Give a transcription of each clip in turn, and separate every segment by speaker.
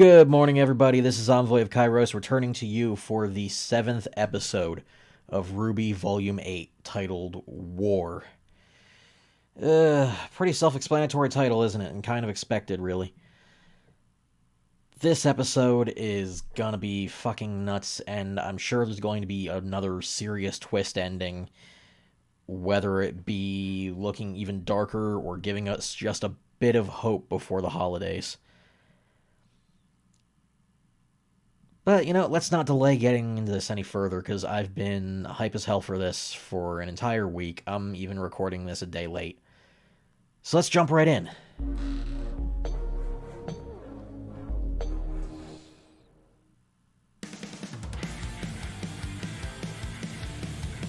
Speaker 1: Good morning, everybody. This is Envoy of Kairos returning to you for the 7th episode of RWBY Volume 8, titled War. Pretty self-explanatory title, isn't it? And kind of expected, really. This episode is gonna be fucking nuts, and I'm sure there's going to be another serious twist ending, whether it be looking even darker or giving us just a bit of hope before the holidays. But, let's not delay getting into this any further, because I've been hype as hell for this for an entire week. I'm even recording this a day late. So let's jump right in.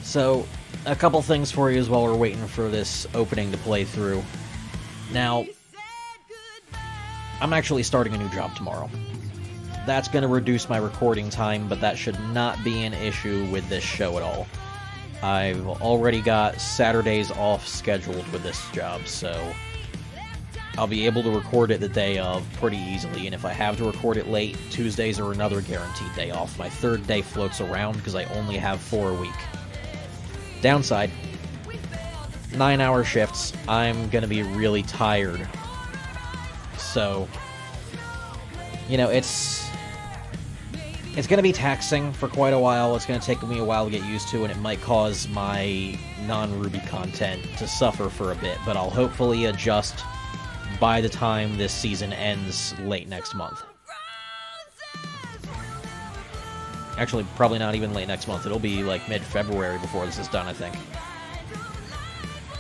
Speaker 1: So, a couple things for you as well we're waiting for this opening to play through. Now, I'm actually starting a new job tomorrow. That's going to reduce my recording time, but that should not be an issue with this show at all. I've already got Saturdays off scheduled with this job, so I'll be able to record it the day of pretty easily, and if I have to record it late, Tuesdays are another guaranteed day off. My third day floats around because I only have 4 a week. Downside, 9-hour shifts. I'm going to be really tired. So, it's going to be taxing for quite a while. It's going to take me a while to get used to, and it might cause my non-RWBY content to suffer for a bit, but I'll hopefully adjust by the time this season ends late next month. Actually, probably not even late next month. It'll be like mid-February before this is done, I think.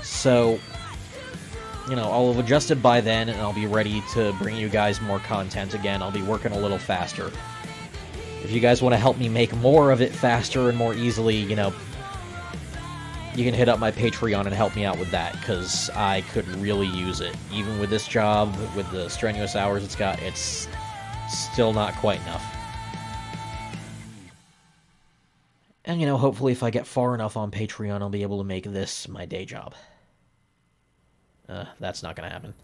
Speaker 1: So, I'll have adjusted by then, and I'll be ready to bring you guys more content again. I'll be working a little faster. If you guys want to help me make more of it faster and more easily, you can hit up my Patreon and help me out with that, because I could really use it. Even with this job, with the strenuous hours it's still not quite enough. And, hopefully if I get far enough on Patreon, I'll be able to make this my day job. That's not going to happen.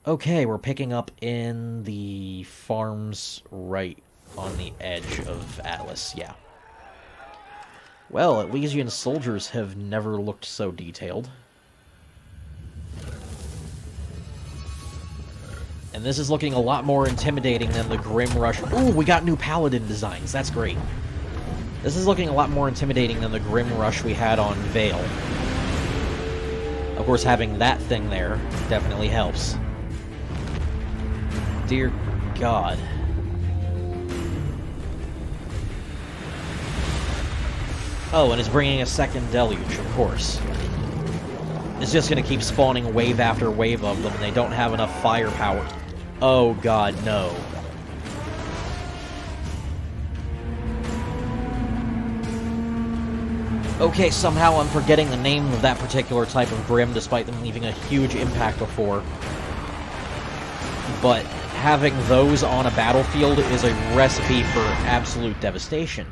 Speaker 1: Okay, we're picking up in the farms right on the edge of Atlas, yeah. Well, Elysian soldiers have never looked so detailed. And this is looking a lot more intimidating than the Grim Rush. Ooh, we got new Paladin designs, that's great. This is looking a lot more intimidating than the Grim Rush we had on Vale. Of course, having that thing there definitely helps. Dear God. Oh, and it's bringing a second deluge, of course. It's just going to keep spawning wave after wave of them, and they don't have enough firepower. Oh God, no. Okay, somehow I'm forgetting the name of that particular type of Grim, despite them leaving a huge impact before. But having those on a battlefield is a recipe for absolute devastation.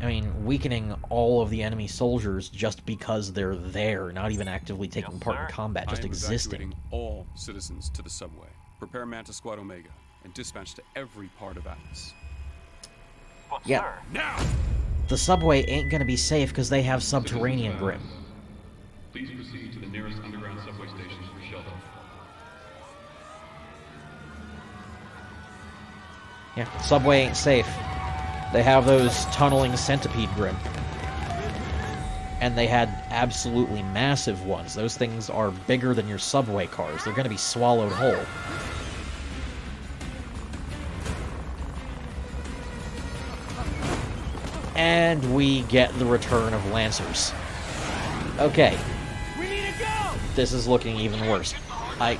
Speaker 1: I mean, weakening all of the enemy soldiers just because they're there, not even actively taking part in combat, just existing.
Speaker 2: All citizens to the subway. Prepare Manta Squad Omega and dispatch to every part of Atlas.
Speaker 3: But
Speaker 1: Yeah.
Speaker 3: sir,
Speaker 2: Now!
Speaker 1: The subway ain't gonna be safe because they have subterranean Grim.
Speaker 4: Please proceed to the nearest underground subway stations for shelter.
Speaker 1: Yeah, subway ain't safe. They have those tunneling centipede Grim. And they had absolutely massive ones. Those things are bigger than your subway cars. They're gonna be swallowed whole. And we get the return of Lancers. Okay.
Speaker 5: We need to go!
Speaker 1: This is looking even worse.
Speaker 6: Back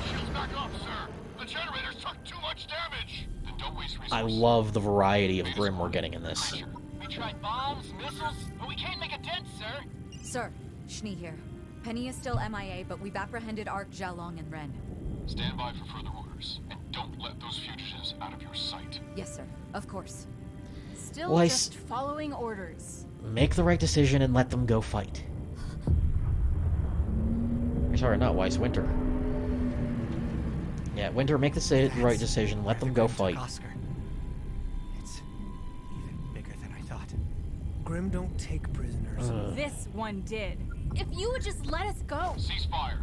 Speaker 6: up, sir. The generators took too much damage. Then don't waste resources.
Speaker 1: I love the variety of Grim we're getting in this.
Speaker 6: We tried bombs, missiles, but we can't make a dent, sir.
Speaker 7: Sir, Schnee here. Penny is still MIA, but we've apprehended Ark, Jalong, and Ren.
Speaker 6: Stand by for further orders, and don't let those fugitives out of your sight.
Speaker 7: Yes, sir. Of course.
Speaker 8: Still
Speaker 1: Well,
Speaker 8: just following orders.
Speaker 1: Make the right decision and let them go fight. Sorry, not Weiss, Winter. Yeah, Winter, make the right decision. Let them go fight.
Speaker 5: Oscar. It's even bigger than I thought. Grim don't take prisoners.
Speaker 8: This one did. If you would just let us go.
Speaker 6: Ceasefire.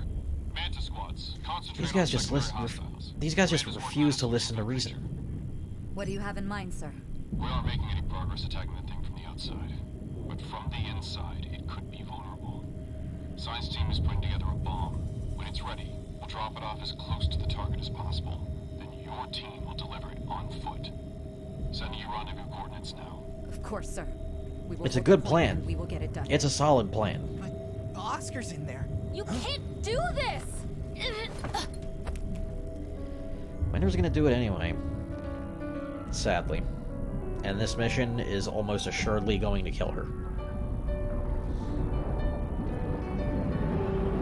Speaker 6: Manta squads, concentrate
Speaker 1: These guys
Speaker 6: on
Speaker 1: just
Speaker 6: secondary
Speaker 1: listen.
Speaker 6: hostiles.
Speaker 1: These guys just
Speaker 6: Command is
Speaker 1: refuse to
Speaker 6: one
Speaker 1: listen to
Speaker 6: last
Speaker 1: reason.
Speaker 7: What do you have in mind, sir?
Speaker 6: We aren't making any progress attacking the thing from the outside. But from the inside, it could be vulnerable. Science team is putting together a bomb. When it's ready, we'll drop it off as close to the target as possible. Then your team will deliver it on foot. Sending you rendezvous coordinates now.
Speaker 7: Of course, sir. We will
Speaker 1: It's a
Speaker 7: hold
Speaker 1: good
Speaker 7: the point
Speaker 1: plan.
Speaker 7: and we will get it done.
Speaker 1: It's a solid plan.
Speaker 5: But Oscar's in there.
Speaker 8: You can't do this!
Speaker 1: Winter's gonna do it anyway. Sadly. And this mission is almost assuredly going to kill her.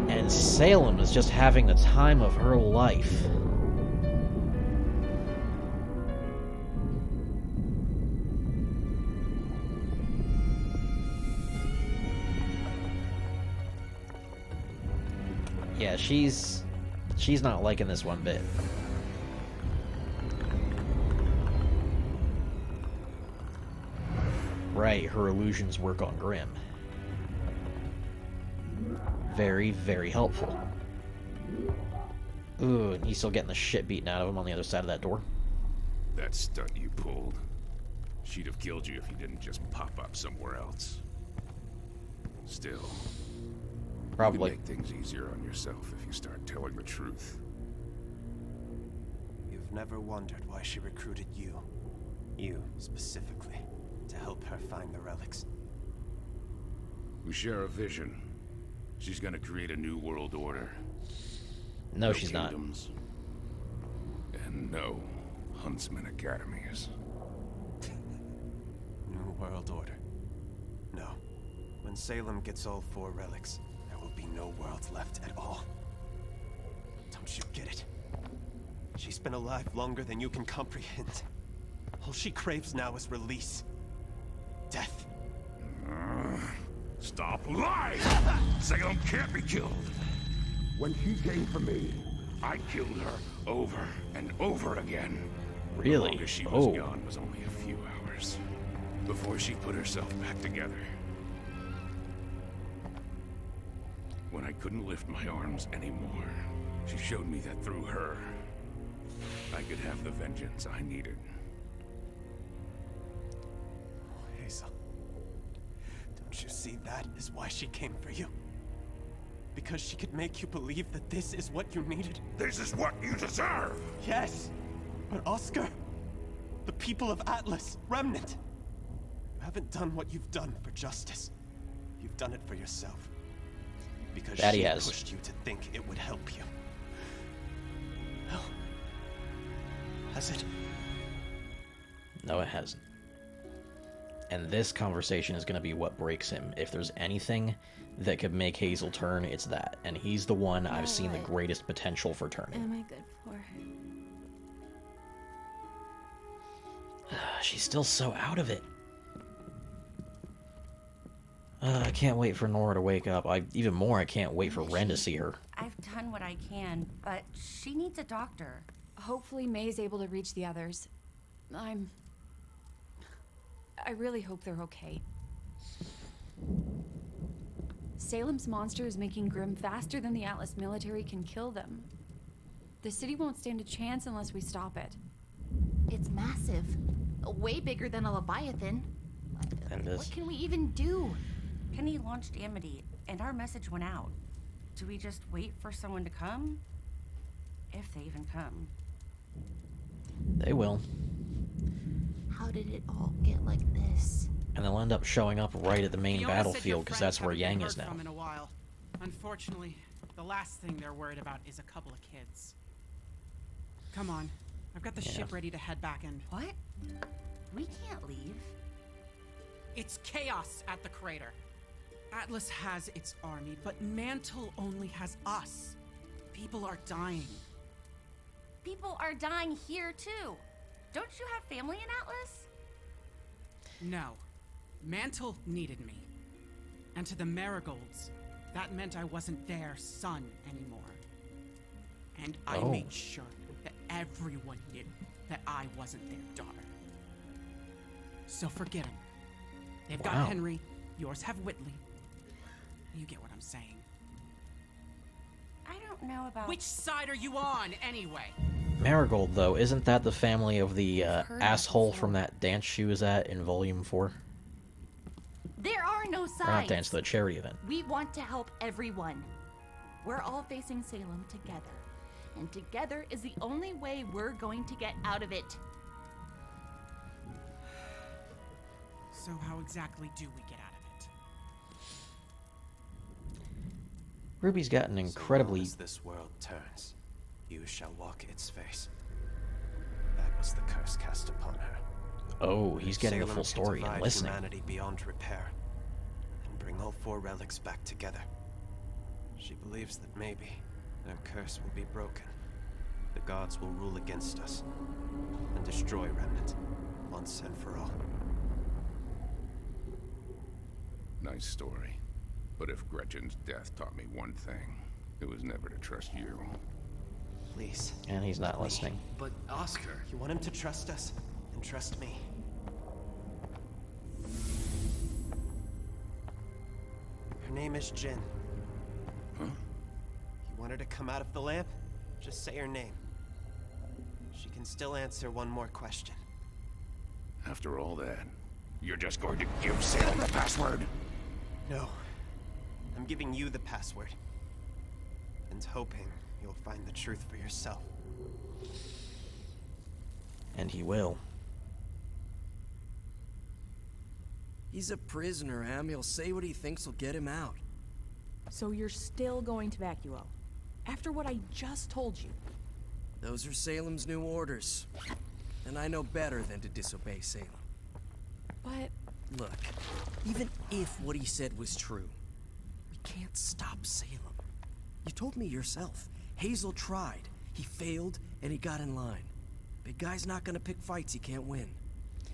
Speaker 1: And Salem is just having the time of her life. Yeah, she's not liking this one bit. Right, her illusions work on Grim. Very, very helpful. Ooh, and he's still getting the shit beaten out of him on the other side of that door.
Speaker 9: That stunt you pulled, she'd have killed you if you didn't just pop up somewhere else. Still,
Speaker 1: Probably.
Speaker 9: you can make things easier on yourself if you start telling the truth.
Speaker 10: You've never wondered why she recruited you. You, specifically, to help her find the relics.
Speaker 9: We share a vision. She's gonna create a new world order.
Speaker 1: No, she's not.
Speaker 9: kingdoms, and no Huntsman Academies.
Speaker 10: New world order. No. When Salem gets all 4 relics, there will be no worlds left at all. Don't you get it? She's been alive longer than you can comprehend. All she craves now is release. Death.
Speaker 9: Stop lying! Salem can't be killed. When she came for me, I killed her over and over again.
Speaker 1: Really?
Speaker 9: The longest she was gone was only a few hours. Before she put herself back together. When I couldn't lift my arms anymore, she showed me that through her, I could have the vengeance I needed.
Speaker 10: Hazel. Don't you see that is why she came for you? Because she could make you believe that this is what you needed?
Speaker 9: This is what you deserve!
Speaker 10: Yes! But Oscar, the people of Atlas, Remnant, you haven't done what you've done for justice. You've done it for yourself. Because
Speaker 1: That he
Speaker 10: she
Speaker 1: has.
Speaker 10: pushed you to think it would help you. Well, has it?
Speaker 1: No, it hasn't. And this conversation is going to be what breaks him. If there's anything that could make Hazel turn, it's that. And he's the one I've seen the greatest potential for turning.
Speaker 8: Am I good for?
Speaker 1: She's still so out of it. I can't wait for Nora to wake up. Even more, I can't wait for Ren to see her.
Speaker 11: I've done what I can, but she needs a doctor.
Speaker 8: Hopefully May's able to reach the others. I really hope they're okay. Salem's monster is making Grim faster than the Atlas military can kill them. The city won't stand a chance unless we stop it.
Speaker 12: It's massive. Way bigger than a Leviathan. What can we even do?
Speaker 11: Penny launched Amity, and our message went out. Do we just wait for someone to come? If they even come.
Speaker 1: They will.
Speaker 12: How did it all get like this?
Speaker 1: And they'll end up showing up right at the main battlefield, because that's where Yang is now.
Speaker 13: In a while. Unfortunately, the last thing they're worried about is a couple of kids. Come on. I've got the ship ready to head back in.
Speaker 11: What? We can't leave.
Speaker 13: It's chaos at the crater. Atlas has its army, but Mantle only has us. People are dying.
Speaker 11: People are dying here, too. Don't you have family in Atlas?
Speaker 13: No. Mantle needed me. And to the Marigolds, that meant I wasn't their son anymore. And I made sure everyone knew that I wasn't their daughter. So forget them. They've got Henry, yours have Whitley. You get what I'm saying.
Speaker 11: I don't know about...
Speaker 13: Which side are you on, anyway?
Speaker 1: Marigold, though, isn't that the family of the asshole from that dance she was at in Volume 4?
Speaker 12: There are no sides.
Speaker 1: Or not dance, the charity event.
Speaker 12: We want to help everyone. We're all facing Salem together. And together is the only way we're going to get out of it.
Speaker 13: So how exactly do we get out of it?
Speaker 1: Ruby's got an incredibly...
Speaker 10: So long as this world turns, you shall walk its face. That was the curse cast upon her.
Speaker 1: Oh, he's getting a full story and listening.
Speaker 10: Humanity beyond repair, and bring all 4 relics back together. She believes that maybe their curse will be broken. The gods will rule against us and destroy Remnant once and for all.
Speaker 9: Nice story. But if Gretchen's death taught me one thing, it was never to trust you.
Speaker 10: Please.
Speaker 1: And he's not listening.
Speaker 10: But Oscar, you want him to trust us, and trust me. Her name is Jin.
Speaker 9: Huh?
Speaker 10: You want her to come out of the lamp? Just say her name. She can still answer one more question.
Speaker 9: After all that, you're just going to give Salem the password?
Speaker 10: No. I'm giving you the password. And hoping you'll find the truth for yourself.
Speaker 1: And he will.
Speaker 14: He's a prisoner, Em. He'll say what he thinks will get him out.
Speaker 15: So you're still going to back you up? After what I just told you?
Speaker 14: Those are Salem's new orders. And I know better than to disobey Salem.
Speaker 15: But...
Speaker 14: Look, even if what he said was true, we can't stop Salem. You told me yourself. Hazel tried. He failed, and he got in line. Big guy's not gonna pick fights he can't win.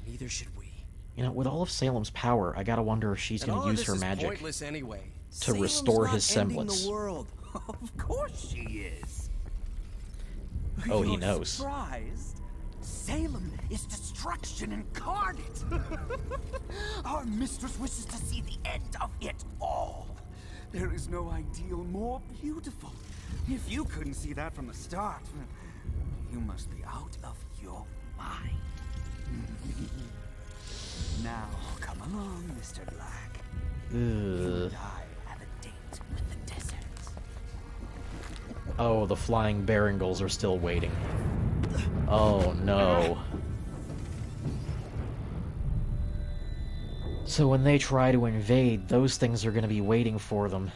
Speaker 14: Neither should we.
Speaker 1: You know, with all of Salem's power, I gotta wonder if she's gonna use her magic
Speaker 14: pointless anyway.
Speaker 1: to restore his
Speaker 14: semblance.
Speaker 1: semblance.
Speaker 14: The world. Of course she is.
Speaker 1: Oh, he knows.
Speaker 5: Surprised? Salem is destruction incarnate. Our mistress wishes to see the end of it all. There is no ideal more beautiful. If you couldn't see that from the start, you must be out of your mind. Now, come along, Mr. Black. You and I have a date with the desert.
Speaker 1: Oh, the flying Barangles are still waiting. Oh, no. So when they try to invade, those things are going to be waiting for them.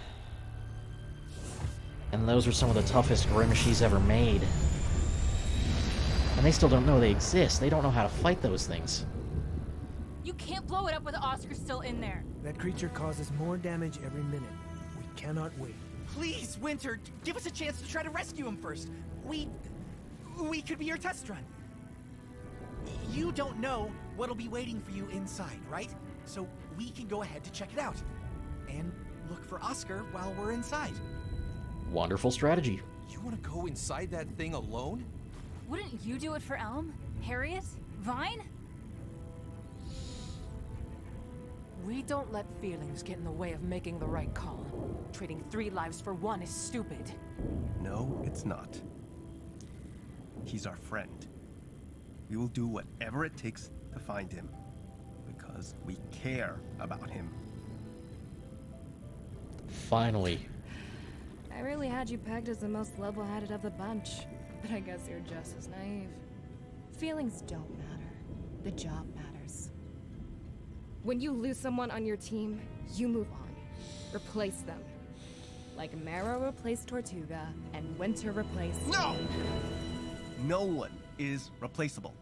Speaker 1: And those are some of the toughest Grimm she's ever made. And they still don't know they exist. They don't know how to fight those things.
Speaker 16: You can't blow it up with Oscar still in there.
Speaker 5: That creature causes more damage every minute. We cannot wait.
Speaker 17: Please, Winter, give us a chance to try to rescue him first. We could be your test run. You don't know what'll be waiting for you inside, right? So we can go ahead to check it out. And look for Oscar while we're inside.
Speaker 1: Wonderful strategy.
Speaker 17: You want to go inside that thing alone?
Speaker 16: Wouldn't you do it for Elm? Harriet? Vine?
Speaker 15: We don't let feelings get in the way of making the right call. Trading 3 lives for 1 is stupid.
Speaker 18: No, it's not. He's our friend. We will do whatever it takes to find him. Because we care about him.
Speaker 1: Finally.
Speaker 19: I really had you pegged as the most level-headed of the bunch. But I guess you're just as naive. Feelings don't matter. The job matters. When you lose someone on your team, you move on. Replace them. Like Marrow replaced Tortuga, and Winter replaced...
Speaker 18: No! No one is replaceable.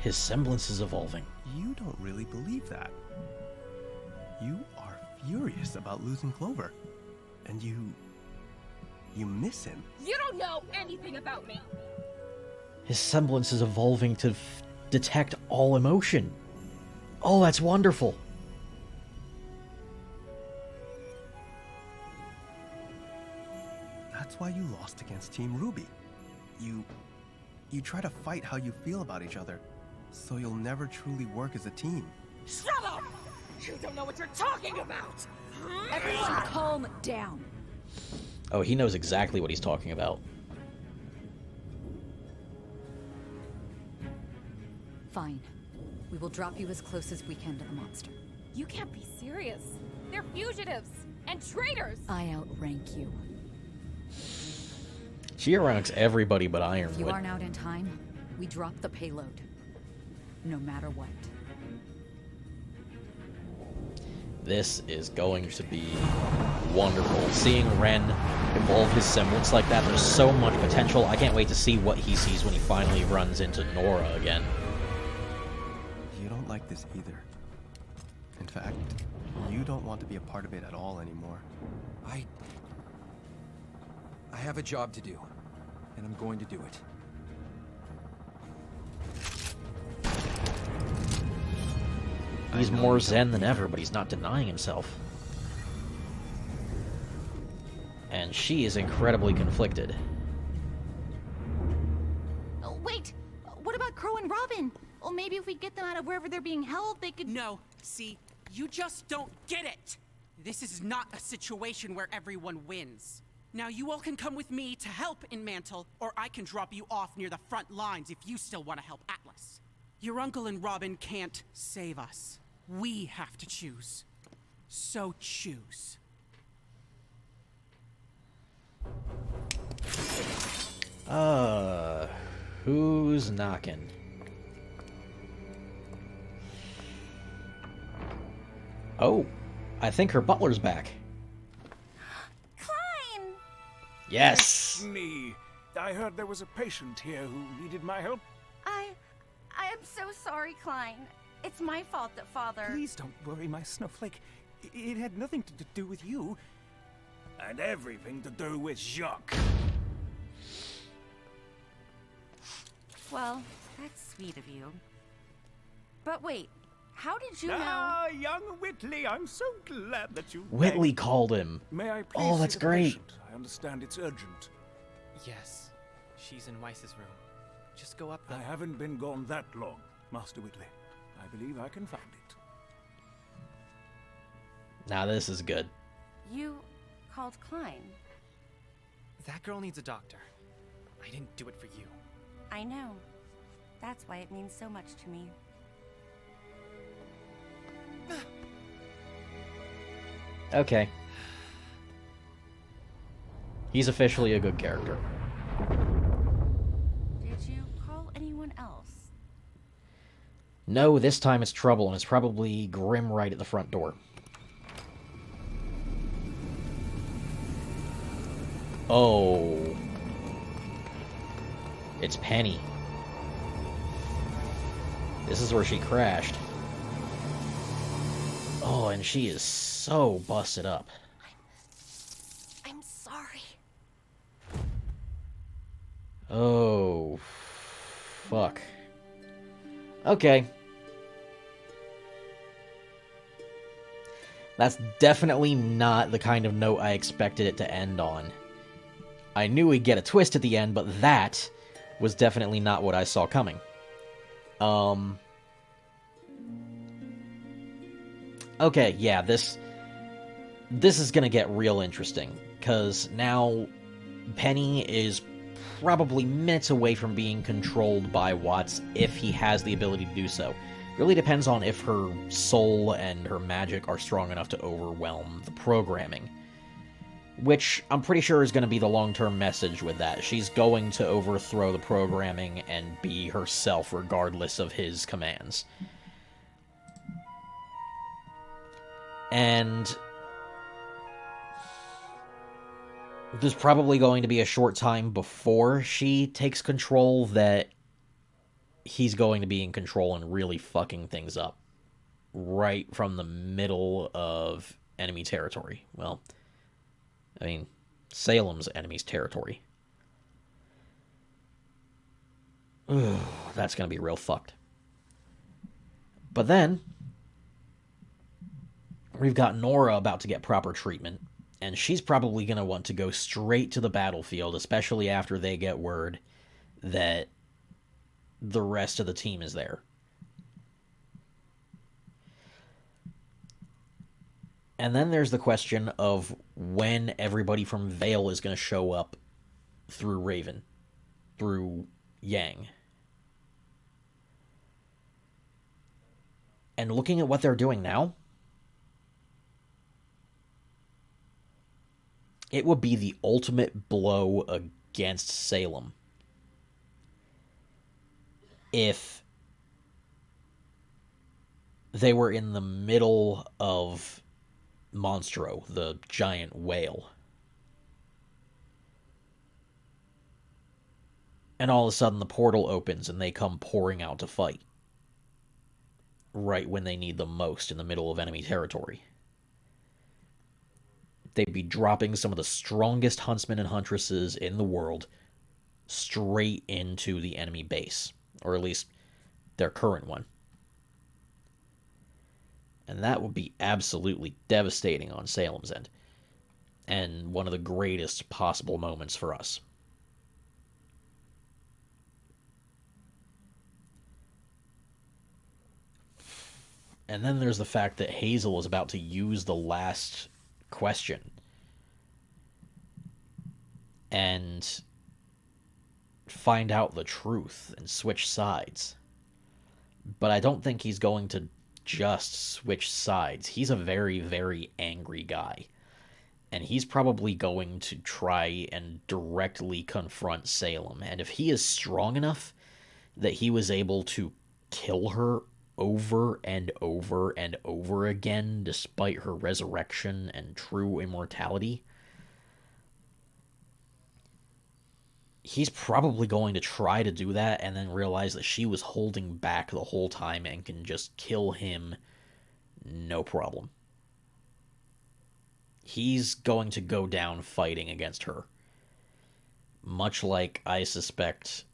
Speaker 1: His semblance is evolving.
Speaker 18: You don't really believe that. You are furious about losing Clover. And you miss him.
Speaker 19: You don't know anything about me!
Speaker 1: His semblance is evolving to detect all emotion. Oh, that's wonderful.
Speaker 18: That's why you lost against Team RWBY. You try to fight how you feel about each other, so you'll never truly work as a team.
Speaker 15: Shut up! You don't know what you're talking about!
Speaker 7: Everyone calm down.
Speaker 1: Oh, he knows exactly what he's talking about.
Speaker 7: Fine. We will drop you as close as we can to the monster.
Speaker 19: You can't be serious. They're fugitives and traitors.
Speaker 7: I outrank you.
Speaker 1: She outranks everybody but
Speaker 7: If you
Speaker 1: Ironwood.
Speaker 7: aren't out in time, we drop the payload. No matter what.
Speaker 1: This is going to be wonderful. Seeing Ren evolve his semblance like that, there's so much potential. I can't wait to see what he sees when he finally runs into Nora again.
Speaker 18: You don't like this either. In fact, you don't want to be a part of it at all anymore.
Speaker 20: I have a job to do, and I'm going to do it.
Speaker 1: He's more zen than ever, but he's not denying himself. And she is incredibly conflicted.
Speaker 12: Oh, wait! What about Crow and Robin? Well, maybe if we get them out of wherever they're being held, they could...
Speaker 13: No, see, you just don't get it! This is not a situation where everyone wins. Now you all can come with me to help in Mantle, or I can drop you off near the front lines if you still want to help Atlas. Your uncle and Robin can't save us. We have to choose. So choose.
Speaker 1: Who's knocking? Oh, I think her butler's back.
Speaker 12: Klein!
Speaker 1: Yes!
Speaker 5: Me. I heard there was a patient here who needed my help.
Speaker 11: I am so sorry, Klein. It's my fault that Father...
Speaker 5: Please don't worry, my snowflake. It had nothing to do with you. And everything to do with Jacques.
Speaker 11: Well, that's sweet of you. But wait, how did you know...
Speaker 5: Ah, young Whitley, I'm so glad that you...
Speaker 1: Whitley called him.
Speaker 5: May I please
Speaker 1: Oh, that's
Speaker 5: see the
Speaker 1: great.
Speaker 5: patient? I understand it's urgent.
Speaker 14: Yes, she's in Weiss's room. Just go up there.
Speaker 5: I haven't been gone that long, Master Whitley. I believe I can find it.
Speaker 1: Now this is good.
Speaker 11: You called Klein.
Speaker 14: That girl needs a doctor. I didn't do it for you.
Speaker 11: I know. That's why it means so much to me.
Speaker 1: Okay. He's officially a good character.
Speaker 11: Did you call anyone else?
Speaker 1: No, this time it's trouble, and it's probably Grim right at the front door. Oh. It's Penny. This is where she crashed. Oh, and she is so busted up.
Speaker 12: I'm sorry.
Speaker 1: Oh. Fuck. Okay. That's definitely not the kind of note I expected it to end on. I knew we'd get a twist at the end, but that was definitely not what I saw coming. Okay, yeah, this is gonna get real interesting, because now Penny is probably minutes away from being controlled by Watts if he has the ability to do so. Really depends on if her soul and her magic are strong enough to overwhelm the programming. Which I'm pretty sure is going to be the long-term message with that. She's going to overthrow the programming and be herself regardless of his commands. And there's probably going to be a short time before she takes control that he's going to be in control and really fucking things up. Right from the middle of enemy territory. Well, I mean, Salem's enemy's territory. Ooh, that's going to be real fucked. But then, we've got Nora about to get proper treatment. And she's probably going to want to go straight to the battlefield, especially after they get word that the rest of the team is there. And then there's the question of when everybody from Vale is going to show up through Raven, through Yang. And looking at what they're doing now, it would be the ultimate blow against Salem if they were in the middle of Monstro, the giant whale. And all of a sudden the portal opens and they come pouring out to fight. Right when they need them most, in the middle of enemy territory. They'd be dropping some of the strongest huntsmen and huntresses in the world straight into the enemy base. Or at least their current one. And that would be absolutely devastating on Salem's end. And one of the greatest possible moments for us. And then there's the fact that Hazel is about to use the last question. And find out the truth and switch sides. But I don't think he's going to just switch sides. He's a very, very angry guy. And he's probably going to try and directly confront Salem. And if he is strong enough that he was able to kill her over and over and over again, despite her resurrection and true immortality, he's probably going to try to do that and then realize that she was holding back the whole time and can just kill him no problem. He's going to go down fighting against her. Much like I suspect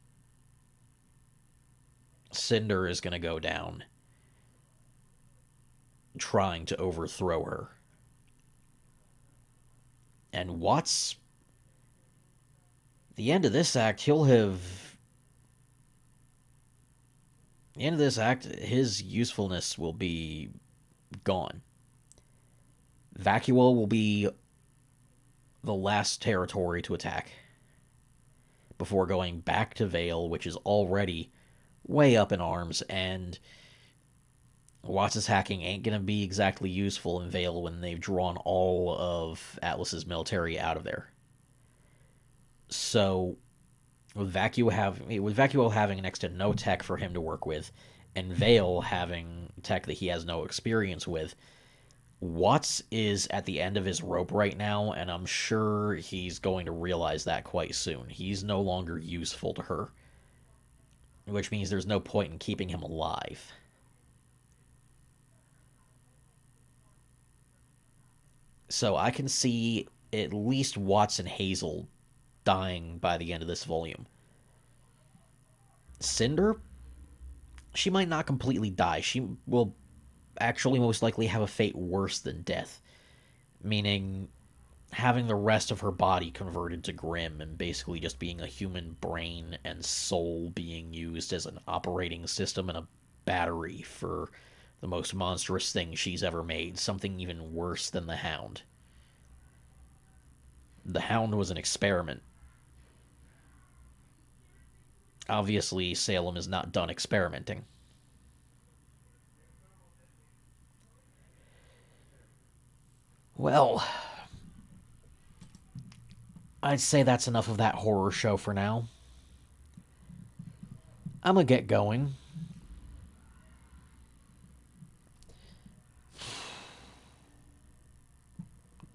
Speaker 1: Cinder is going to go down trying to overthrow her. And Watts, the end of this act, his usefulness will be gone. Vacuo will be the last territory to attack before going back to Vale, which is already way up in arms, and Watts' hacking ain't going to be exactly useful in Vale when they've drawn all of Atlas's military out of there. So, with Vacuo having next to no tech for him to work with, and Vale having tech that he has no experience with, Watts is at the end of his rope right now, and I'm sure he's going to realize that quite soon. He's no longer useful to her, which means there's no point in keeping him alive. So I can see at least Watts and Hazel dying by the end of this volume. Cinder, she might not completely die. She will actually most likely have a fate worse than death, meaning having the rest of her body converted to Grim and basically just being a human brain and soul being used as an operating system and a battery for the most monstrous thing she's ever made, something even worse than the Hound. The Hound was an experiment. Obviously, Salem is not done experimenting. Well, I'd say that's enough of that horror show for now. I'm gonna get going.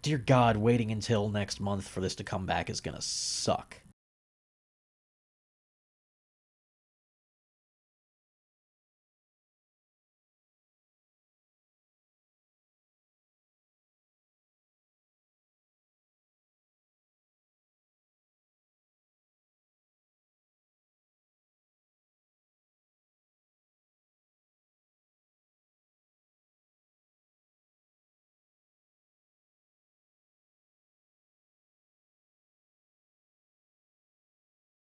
Speaker 1: Dear God, waiting until next month for this to come back is gonna suck.